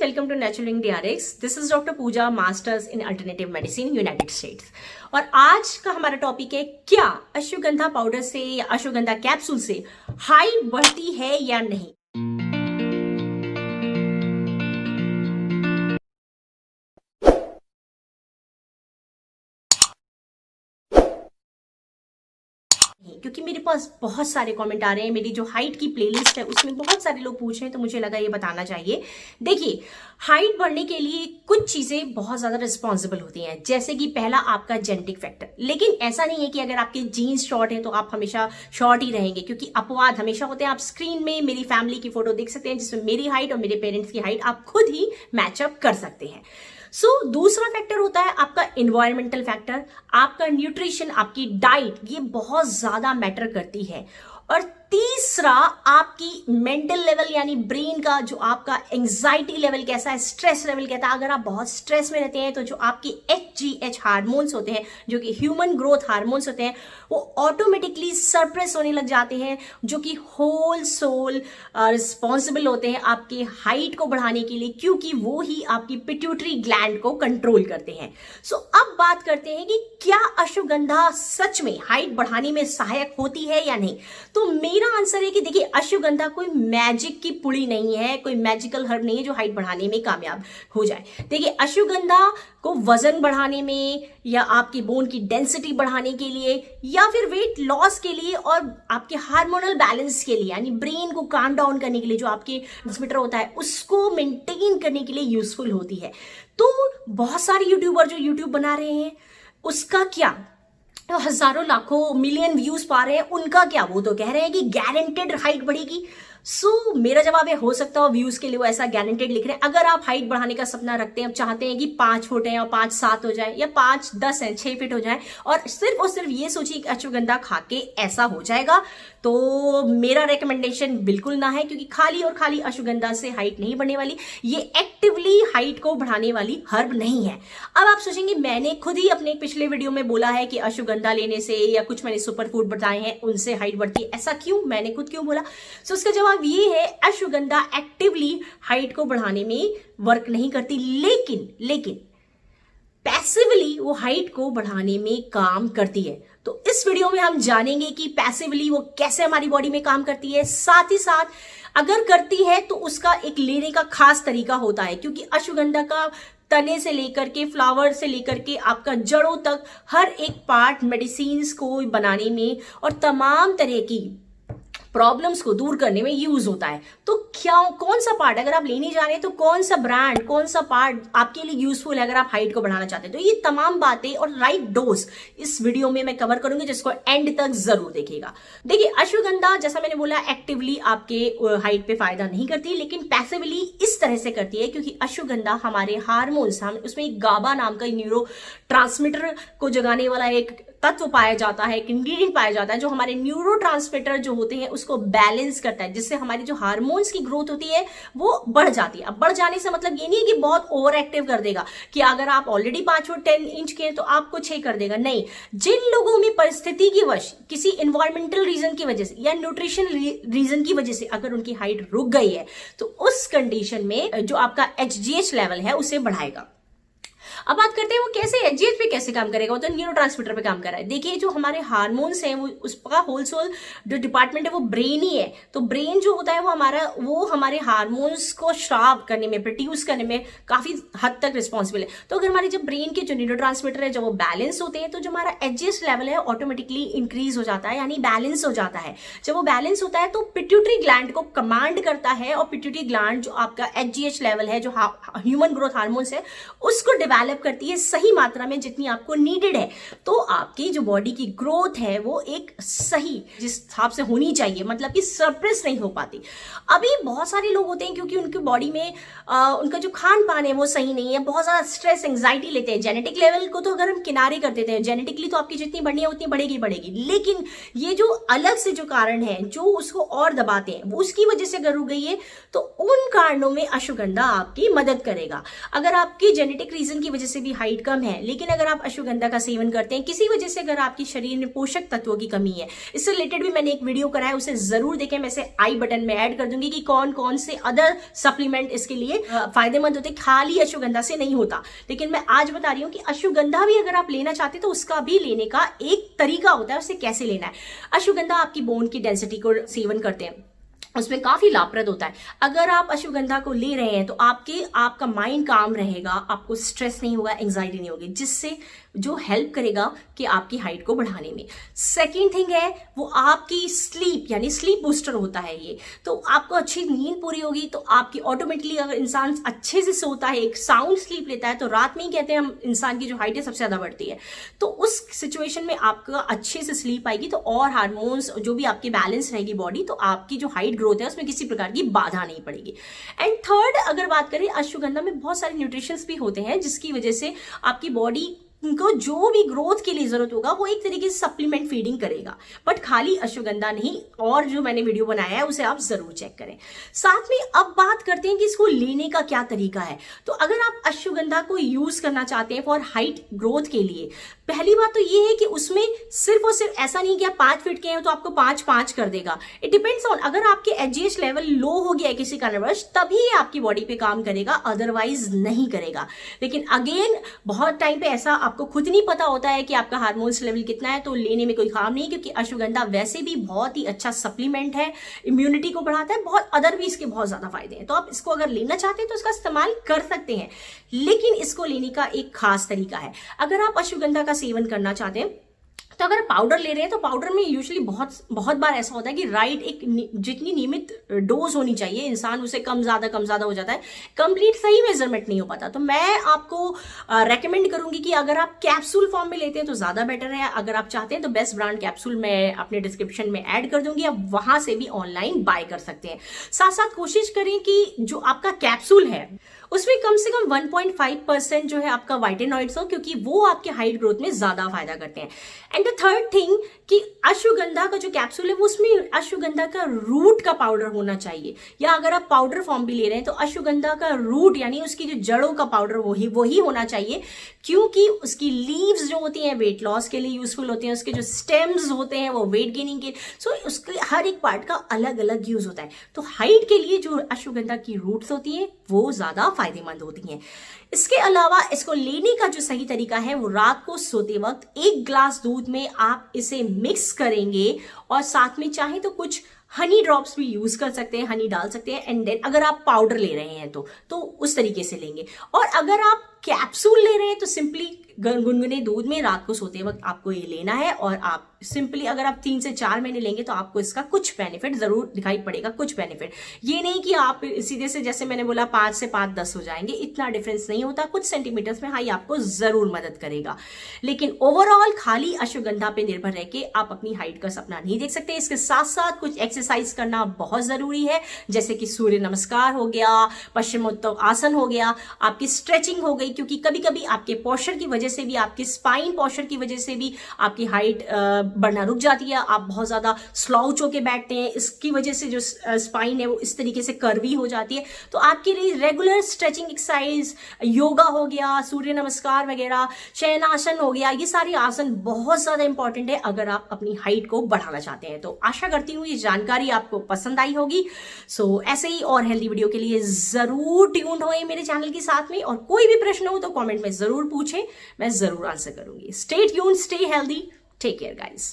welcome to Natural India RX. This is Dr. Pooja, Masters in Alternative Medicine, United States. और आज का हमारा topic है, क्या अश्वगंधा पाउडर से या अश्वगंधा कैप्सूल से हाइट बढ़ती है या नहीं। क्योंकि मेरे पास बहुत सारे कमेंट आ रहे हैं, मेरी जो हाइट की प्लेलिस्ट है उसमें बहुत सारे लोग पूछ रहे हैं, तो मुझे लगा ये बताना चाहिए। देखिए, हाइट बढ़ने के लिए कुछ चीजें बहुत ज्यादा रिस्पॉन्सिबल होती हैं, जैसे कि पहला आपका जेनेटिक फैक्टर। लेकिन ऐसा नहीं है कि अगर आपके जीन्स शॉर्ट है तो आप हमेशा शॉर्ट ही रहेंगे, क्योंकि अपवाद हमेशा होते हैं। आप स्क्रीन में मेरी फैमिली की फोटो देख सकते हैं जिसमें मेरी हाइट और मेरे पेरेंट्स की हाइट आप खुद ही मैचअप कर सकते हैं। दूसरा फैक्टर होता है आपका इन्वायरमेंटल फैक्टर, आपका न्यूट्रिशन, आपकी डाइट, ये बहुत ज्यादा मैटर करती है। और तीसरा आपकी मेंटल लेवल, यानी ब्रेन का जो आपका एंजाइटी लेवल कैसा है, स्ट्रेस लेवल कहता है। अगर आप बहुत स्ट्रेस में रहते हैं तो जो आपकी HGH हार्मोन्स होते हैं, जो कि ह्यूमन ग्रोथ हार्मोन्स होते हैं, वो ऑटोमेटिकली सरप्रेस होने लग जाते हैं, जो कि होल सोल रिस्पॉन्सिबल होते हैं आपके हाइट को बढ़ाने के लिए, क्योंकि वो ही आपकी पिट्यूटरी ग्लैंड को कंट्रोल करते हैं। अब बात करते हैं कि क्या अश्वगंधा सच में हाइट बढ़ाने में सहायक होती है या नहीं। तो मेरा आंसर है कि देखिए, अश्वगंधा कोई मैजिक की पुड़ी नहीं है, कोई मैजिकल हर्ब नहीं है जो हाइट बढ़ाने में कामयाब हो जाए। देखिए, अश्वगंधा को वजन बढ़ाने में, या आपकी बोन की डेंसिटी बढ़ाने के लिए, या फिर वेट लॉस के लिए, और आपके हार्मोनल बैलेंस के लिए, यानी ब्रेन को काम डाउन करने के लिए, जो आपके ट्रांसमीटर होता है उसको मेंटेन करने के लिए यूजफुल होती है। तो बहुत सारे यूट्यूबर जो यूट्यूब बना रहे हैं, उसका क्या, तो हजारों लाखों मिलियन व्यूज पा रहे हैं, उनका क्या, वो तो कह रहे हैं कि गारंटेड हाइट बढ़ेगी। मेरा जवाब है, हो सकता हो व्यूज के लिए वो ऐसा गारंटेड लिख रहे हैं। अगर आप हाइट बढ़ाने का सपना रखते हैं, चाहते हैं कि 5 फुट है और 5'7" हो जाए, या 5'10" है, 6 फीट हो जाए, और सिर्फ ये सोचिए कि अश्वगंधा खा के ऐसा हो जाएगा, तो मेरा रिकमेंडेशन बिल्कुल ना है, क्योंकि खाली और खाली अश्वगंधा से हाइट नहीं बढ़ने वाली। ये एक्टिवली हाइट को बढ़ाने वाली हर्ब नहीं है। अब आप सोचेंगे, मैंने खुद ही अपने पिछले वीडियो में बोला है कि अश्वगंधा लेने से, या कुछ मैंने सुपर फूड बताए हैं उनसे हाइट बढ़ती है, ऐसा क्यों, मैंने खुद क्यों बोला। उसका जवाब ये है, अश्वगंधा एक्टिवली हाइट को बढ़ाने में वर्क नहीं करती, लेकिन पैसिवली वो हाइट को बढ़ाने में काम करती है। तो इस वीडियो में हम जानेंगे कि पैसिवली वो कैसे हमारी बॉडी में काम करती है, साथ ही साथ अगर करती है तो उसका एक लेने का खास तरीका होता है, क्योंकि अश्वगंधा का तने से लेकर के, फ्लावर से लेकर के आपका जड़ों तक, हर एक पार्ट मेडिसिन्स को बनाने में और तमाम तरह की प्रॉब्लम्स को दूर करने में यूज होता है। तो क्या, कौन सा पार्ट अगर आप लेने जा रहे हैं, तो कौन सा ब्रांड, कौन सा पार्ट आपके लिए यूजफुल है अगर आप हाइट को बढ़ाना चाहते हैं। तो ये तमाम बातें और राइट डोज इस वीडियो में मैं कवर करूंगी, जिसको एंड तक जरूर देखिएगा। देखिए, अश्वगंधा जैसा मैंने बोला, एक्टिवली आपके हाइट पे फायदा नहीं करती, लेकिन पैसिवली इस तरह से करती है, क्योंकि अश्वगंधा हमारे हार्मोन्स, उसमें एक गाबा नाम का न्यूरो ट्रांसमीटर को जगाने वाला एक तत्व पाया जाता है, एक इंग्रेडिएंट पाया जाता है, जो हमारे न्यूरोट्रांसमीटर जो होते हैं उसको बैलेंस करता है, जिससे हमारी जो हार्मोन्स की ग्रोथ होती है वो बढ़ जाती है। अब बढ़ जाने से मतलब ये नहीं है कि बहुत ओवर एक्टिव कर देगा, कि अगर आप ऑलरेडी 5 फुट 10 इंच के हैं तो आपको 6 कर देगा, नहीं। जिन लोगों में परिस्थिति की वश, किसी इन्वायरमेंटल रीजन की वजह से या न्यूट्रिशन रीजन की वजह से अगर उनकी हाइट रुक गई है, तो उस कंडीशन में जो आपका HGH लेवल है उसे बढ़ाएगा। अब बात करते हैं वो कैसे, HGH पे कैसे काम करेगा, वो तो न्यूरोट्रांसमीटर पे काम कर रहा है। देखिए, जो हमारे हार्मोन्स हैं, वो उसका होल सोल जो डिपार्टमेंट है वो ब्रेन ही है। तो ब्रेन जो होता है वो हमारे हार्मोन्स को श्राव करने में, प्रोड्यूस करने में काफी हद तक रिस्पॉन्सिबल है। तो अगर हमारे जब ब्रेन के जो न्यूरोट्रांसमीटर है जब वो बैलेंस होते हैं, तो जो हमारा HGH लेवल है ऑटोमेटिकली इंक्रीज हो जाता है, यानी बैलेंस हो जाता है। जब वो बैलेंस होता है तो पिट्यूटरी ग्लैंड को कमांड करता है, और पिट्यूटरी ग्लैंड जो आपका HGH लेवल है, जो ह्यूमन ग्रोथ हार्मोन्स है, उसको डेवलप करती है सही मात्रा में जितनी आपको नीडेड है। तो आपकी जो बॉडी की ग्रोथ है वो एक सही, जिस हिसाब से होनी चाहिए, मतलब कि सरप्रेस नहीं हो पाती। अभी बहुत सारे लोग होते हैं, क्योंकि उनकी बॉडी में उनका जो खान पान है वो सही नहीं है, बहुत ज्यादा स्ट्रेस एंजाइटी लेते हैं। जेनेटिक लेवल को तो अगर हम किनारे कर देते हैं, जेनेटिकली तो आपकी जितनी बढ़नी है उतनी बढ़ेगी, लेकिन ये जो अलग से जो कारण है जो उसको और दबाते हैं, वो उसकी वजह से अगर रुक गई है, तो उन कारणों में अश्वगंधा आपकी मदद करेगा। अगर आपकी जेनेटिक रीजन की वजह वजह से भी हाइट कम है, लेकिन अगर आप अश्वगंधा का सेवन करते हैं किसी वजह से, अगर आपके शरीर में पोषक तत्वों की कमी है, इससे रिलेटेड भी मैंने एक वीडियो करा है, उसे जरूर देखें। मैं इसे आई बटन में ऐड कर दूंगी कि कौन कौन से अदर सप्लीमेंट इसके लिए फायदेमंद होते, खाली अश्वगंधा से नहीं होता। लेकिन मैं आज बता रही हूँ कि अश्वगंधा भी अगर आप लेना चाहते हैं तो उसका भी लेने का एक तरीका होता है, उसे कैसे लेना है। अश्वगंधा आपकी बोन की डेंसिटी को सेवन करते हैं, उसमें काफी लाभप्रद होता है। अगर आप अश्वगंधा को ले रहे हैं तो आपका माइंड काम रहेगा, आपको स्ट्रेस नहीं होगा, एंजाइटी नहीं होगी, जिससे जो हेल्प करेगा कि आपकी हाइट को बढ़ाने में। सेकेंड थिंग है वो आपकी स्लीप, यानी स्लीप बूस्टर होता है ये। तो आपको अच्छी नींद पूरी होगी तो आपकी ऑटोमेटिकली, अगर इंसान अच्छे से सोता है, एक साउंड स्लीप लेता है, तो रात में ही कहते हैं हम इंसान की जो हाइट है सबसे ज्यादा बढ़ती है। तो उस सिचुएशन में आपका अच्छे से स्लीप आएगी तो और हार्मोन्स जो भी आपकी बैलेंस रहेगी बॉडी, तो आपकी जो हाइट ग्रोथ है उसमें किसी प्रकार की बाधा नहीं पड़ेगी। एंड थर्ड, अगर बात करें, अश्वगंधा में बहुत सारे न्यूट्रिशंस भी होते हैं जिसकी वजह से आपकी बॉडी को जो भी ग्रोथ के लिए जरूरत होगा वो एक तरीके से सप्लीमेंट फीडिंग करेगा। बट खाली अश्वगंधा नहीं, और जो मैंने वीडियो बनाया है उसे आप जरूर चेक करें। साथ में अब बात करते हैं कि इसको लेने का क्या तरीका है। तो अगर आप अश्वगंधा को यूज करना चाहते हैं फॉर हाइट ग्रोथ के लिए, पहली बात तो ये है कि उसमें सिर्फ और सिर्फ ऐसा नहीं कि आप 5 फीट के हैं तो आपको 5 कर देगा। इट डिपेंड्स ऑन, अगर आपके एचजीएच लेवल लो हो गया है किसी कारणवश, तभी आपकी बॉडी पे काम करेगा, अदरवाइज नहीं करेगा। लेकिन अगेन, बहुत टाइम पे ऐसा आपको खुद नहीं पता होता है कि आपका हार्मोन्स लेवल कितना है, तो लेने में कोई काम नहीं, क्योंकि अश्वगंधा वैसे भी बहुत ही अच्छा सप्लीमेंट है, इम्यूनिटी को बढ़ाता है, बहुत अदर भी इसके बहुत ज्यादा फायदे हैं। तो आप इसको अगर लेना चाहते हैं तो इसका इस्तेमाल कर सकते हैं, लेकिन इसको लेने का एक खास तरीका है। अगर आप अश्वगंधा का सेवन करना चाहते हैं तो अगर पाउडर ले रहे हैं तो पाउडर में यूजुअली बहुत बार ऐसा होता है कि राइट एक जितनी नियमित डोज होनी चाहिए, इंसान उसे कम ज्यादा हो जाता है, कंप्लीट सही मेजरमेंट नहीं हो पाता। तो मैं आपको रेकमेंड करूंगी कि अगर आप कैप्सूल फॉर्म में लेते हैं तो ज्यादा बेटर है। अगर आप चाहते हैं तो बेस्ट ब्रांड कैप्सूल मैं अपने डिस्क्रिप्शन में ऐड कर दूंगी, आप वहां से भी ऑनलाइन बाय कर सकते हैं। साथ साथ कोशिश करें कि जो आपका कैप्सूल है उसमें कम से कम 1.5% जो है आपका वाइटेनॉइड्स हो, क्योंकि वो आपके हाइट ग्रोथ में ज्यादा फायदा करते हैं। एंड द थर्ड थिंग कि अश्वगंधा का जो कैप्सूल है वो उसमें अश्वगंधा का रूट का पाउडर होना चाहिए, या अगर आप पाउडर फॉर्म भी ले रहे हैं तो अश्वगंधा का रूट यानी उसकी जो जड़ों का पाउडर वही होना चाहिए, क्योंकि उसकी लीव्स जो होती हैं वेट लॉस के लिए यूजफुल होती हैं, उसके जो स्टेम्स होते हैं वो वेट गेनिंग के, सो उसके हर एक पार्ट का अलग अलग यूज होता है। तो हाइट के लिए जो अश्वगंधा की रूट्स होती हैं वो ज्यादा फायदेमंद होती हैं। इसके अलावा इसको लेने का जो सही तरीका है वो रात को सोते वक्त 1 ग्लास दूध में आप इसे मिक्स करेंगे, और साथ में चाहे तो कुछ हनी ड्रॉप्स भी यूज कर सकते हैं, हनी डाल सकते हैं। एंड देन अगर आप पाउडर ले रहे हैं तो उस तरीके से लेंगे, और अगर आप कैप्सूल ले रहे हैं तो सिंपली गुनगुने दूध में रात को सोते वक्त आपको ये लेना है। और आप सिंपली अगर आप 3 से 4 महीने लेंगे तो आपको इसका कुछ बेनिफिट जरूर दिखाई पड़ेगा, कुछ बेनिफिट। ये नहीं कि आप सीधे से, जैसे मैंने बोला, 5 से 5 10 हो जाएंगे, इतना डिफरेंस नहीं होता, कुछ सेंटीमीटर्स में हाई आपको जरूर मदद करेगा। लेकिन ओवरऑल खाली अश्वगंधा पे निर्भर रह के आप अपनी हाइट का सपना नहीं देख सकते। इसके साथ साथ कुछ एक्सरसाइज करना बहुत जरूरी है, जैसे कि सूर्य नमस्कार हो गया, पश्चिमोत्तान आसन हो गया, आपकी स्ट्रेचिंग हो गई, क्योंकि कभी कभी आपके पोस्चर की वजह से भी, आपकी स्पाइन पोस्चर की वजह से भी आपकी हाइट बढ़ना रुक जाती है, आप बहुत ज्यादा स्लाउच होके बैठते हैं, इसकी वजह से जो स्पाइन है वो इस तरीके से कर्वी हो जाती है। तो आपके लिए रेगुलर स्ट्रेचिंग एक्सरसाइज, योगा हो गया, सूर्य नमस्कार वगैरह, शयनासन हो गया, ये सारे आसन बहुत ज्यादा इंपॉर्टेंट है अगर आप अपनी हाइट को बढ़ाना चाहते हैं। तो आशा करती हूँ ये जानकारी आपको पसंद आई होगी। सो ऐसे ही और हेल्दी वीडियो के लिए जरूर ट्यून्ड होए मेरे चैनल के साथ में, और कोई भी प्रश्न हो तो कमेंट में जरूर पूछें, मैं जरूर आंसर करूंगी। Stay tuned, stay healthy, take care guys.